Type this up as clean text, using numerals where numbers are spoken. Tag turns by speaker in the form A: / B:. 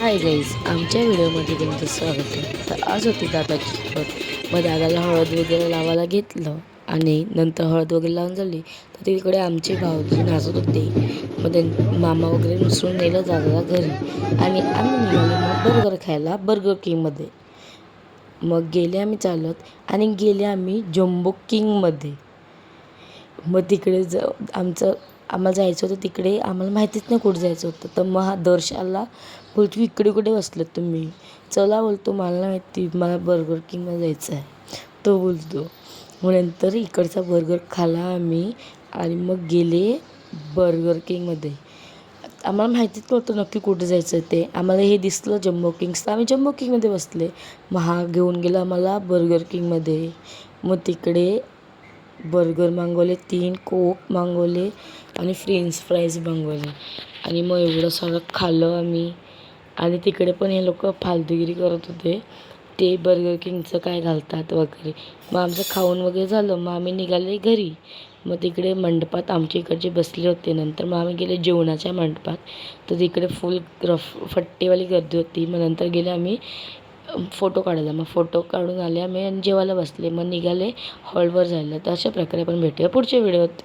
A: Hi guys, आमच्या व्हिडिओमध्ये तुमचं स्वागत आहे. तर आज होती दादाची हळद. मग दादाला हळद वगैरे लावायला घेतलं आणि नंतर हळद वगैरे लावून झाली तर तिकडे आमचे भाऊजी नाचत होते. मग मामा वगैरे नुसरून नेलं दादाला घरी आणि आम्ही निघालो मग बर्गर खायला बर्गर किंगमध्ये. मग गेले आम्ही चालत आणि गेले आम्ही जम्बो किंगमध्ये. मग तिकडे आम्हाला जायचं होतं तिकडे, आम्हाला माहितीच नाही कुठं जायचं होतं. तर मग हा दर्श आला, बोलतो इकडे कुठे बसलेत तुम्ही, चला बोलतो मला नाही माहिती, मला बर्गर किंगमध्ये जायचं आहे. तो बोलतो मग नंतर इकडचा बर्गर खाला आम्ही आणि मग गेले बर्गर किंगमध्ये. आम्हाला माहितीच नव्हतं नक्की कुठे जायचं ते. आम्हाला हे दिसलं जम्बो किंग्स, तर आम्ही जम्बो किंगमध्ये बसले. मग हा घेऊन गेला आम्हाला बर्गर किंगमध्ये. मग तिकडे बर्गर मागवले, 3 कोक मागवले आणि फ्रेंच फ्राईज मागवले आणि मग एवढं सगळं खाल्लं आम्ही. आणि तिकडे पण हे लोक फालतूगिरी करत होते, ते बर्गर किंगचं काय घालतात वगैरे. मग आमचं खाऊन वगैरे झालं, मग आम्ही निघाले घरी. मग तिकडे मंडपात आमच्या इकडचे बसले होते. नंतर मग आम्ही गेले जेवणाच्या मंडपात, तर तिकडे फुल फट्टेवाली गर्दी होती. मग नंतर गेले आम्ही फोटो काढायला. मग फोटो काढून आले आम्ही आणि जेवायला बसले. मग निघाले हॉलवर जायला. तर अशा प्रकारे आपण भेटूया पुढच्या व्हिडिओत.